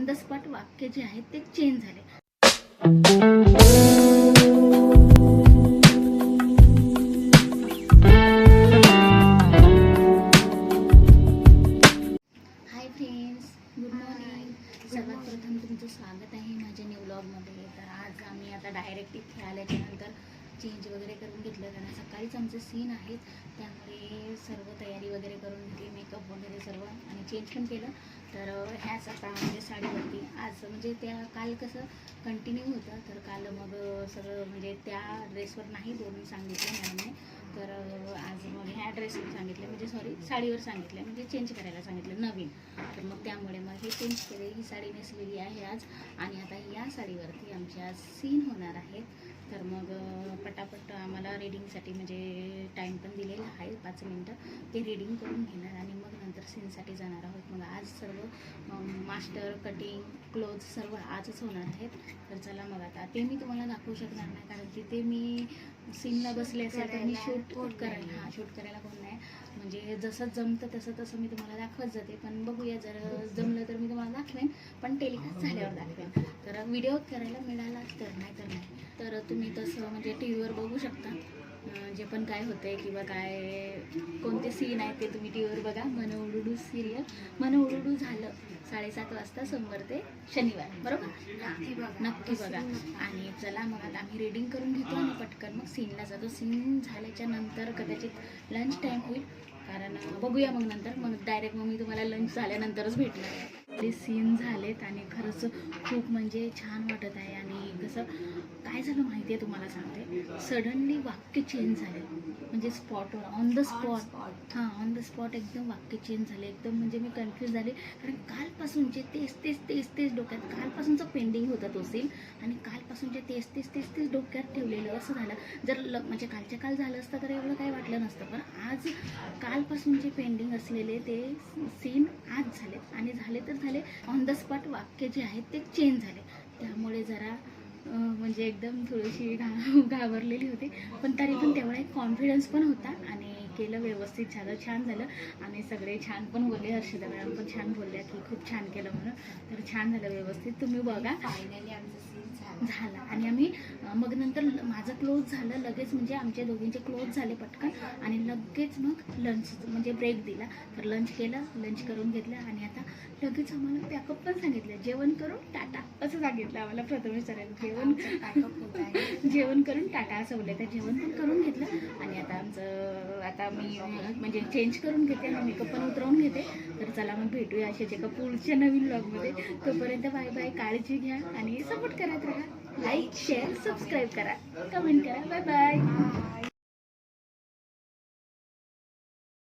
On the spot वाक्य जे आहेत ते चेंज झाले. Hi friends, good morning. सर्वात प्रथम तुमचं स्वागत आहे माझ्या न्यू व्लॉगमध्ये. तर आज आम्ही आता डायरेक्ट इथे आल्याच्यानंतर चेंज वगैरे करून घेतलं, कारण सकाळीच आमचे सीन आहेत, त्यामुळे सर्व तयारी वगैरे करून घेतली, मेकअप वगैरे सर्व, आणि चेंज पण केलं. तर ह्याच आता म्हणजे साडीवरती आज म्हणजे त्या काल कसं कंटिन्यू होतं, तर काल मग सगळं म्हणजे त्या ड्रेसवर नाही दोन्ही सांगितलं मॅडमने, तर आज मग ह्या ड्रेसवर सांगितलं, म्हणजे सॉरी साडीवर सांगितलं, म्हणजे चेंज करायला सांगितलं नवीन. तर मग त्यामुळे मग हे चेंज केले. ही साडी नेसलेली आहे आज, आणि आता या साडीवरती आमचे आज सीन होणार आहेत. तर मग पटापट आम्हाला रीडिंगसाठी म्हणजे टाईम पण दिलेला आहे 5 मिनटं, ते रीडिंग करून घेणार आणि मग नंतर सीनसाठी जाणार आहोत. मग आज सर्व मास्टर कटिंग क्लोज सर्व आजच होणार आहेत. तर चला मग आता ते मी तुम्हाला दाखवू शकणार नाही, कारण तिथे मी सीनला बसले असेल तर मी शूट करायला कोण नाही, म्हणजे जसं जमतं तसं मी तुम्हाला दाखवत जाते. पण बघूया, जर जमलं तर मी तुम्हाला दाखवेन, पण टेलिकास्ट झाल्यावर दाखवेन. तर व्हिडिओ करायला मिळाला तर नाही तर नाही. तर तुम्ही तसं म्हणजे टी व्हीवर बघू शकता जे पण काय होतं आहे किंवा काय कोणते सीन आहेत ते तुम्ही टी व्हीवर बघा. मन उडुडू सिरियल, मन उडुडू झालं 7:30 वाजता सोमवार ते शनिवार, बरोबर? नक्की बघा. आणि चला मग आता आम्ही रीडिंग करून घेतो आणि पटकन मग सीनला जातो. सीन झाल्याच्या नंतर कदाचित लंच टाईम होईल, कारण बघूया मग नंतर, मग डायरेक्ट मग मी तुम्हाला लंच झाल्यानंतरच भेटणार आहे. ते सीन झालेत आणि खरंच खूप म्हणजे छान वाटत आहे. आणि कसं काय झालं माहिती आहे तुम्हाला सांगते, सडनली वाक्य चेंज झाले, म्हणजे स्पॉटवर ऑन द स्पॉट एकदम वाक्य चेंज झाले. एकदम म्हणजे मी कन्फ्यूज झाले, कारण कालपासूनचे तेच डोक्यात, कालपासूनचं पेंडिंग होता तो सीन, आणि कालपासूनचे तेच डोक्यात ठेवलेलं असं झालं. जर म्हणजे कालच्या काल झालं असतं तर एवढं काही वाटलं नसतं, पण आज कालपासूनचे पेंडिंग असलेले ते सीन आज झाले, आणि झाले तर झाले ऑन द स्पॉट वाक्य जे आहेत ते चेंज झाले. त्यामुळे जरा म्हणजे एकदम थोडीशी घाबरलेली होती, पण तरी पण तेवढा एक कॉन्फिडन्स पण होता, आणि केलं व्यवस्थित झालं, छान झालं. आणि सगळे छान पण बोलले, हर्षदा मॅडम पण छान बोलल्या की खूप छान केलं म्हणून. तर छान झालं व्यवस्थित, तुम्ही बघा. फायनली आमचं सीन झालं, आणि आम्ही मग नंतर माझं क्लोज झालं लगेच, म्हणजे आमच्या दोघींचे क्लोज झाले पटकन, आणि लगेच मग लंच म्हणजे ब्रेक दिला. तर लंच केलं, लंच करून घेतलं, आणि आता लगेच आम्हाला पॅकअप पण सांगितलं, जेवण करून टाटा असं सांगितलं आम्हाला. प्रथमेश सरांनी जेवण करून टाटा असं बोलले. तर जेवण पण करून घेतलं, आणि आता मी म्हणजे चेंज करून घेते आणि मेकअप पण उतरवून घेते. तर चला मग भेटूया अशाच एका पुढच्या नवीन व्लॉगमध्ये. तोपर्यंत बाय बाय, काळजी घ्या आणि सपोर्ट करत राहा. लाईक, शेअर, सबस्क्राईब करा, कमेंट करा. Bye bye.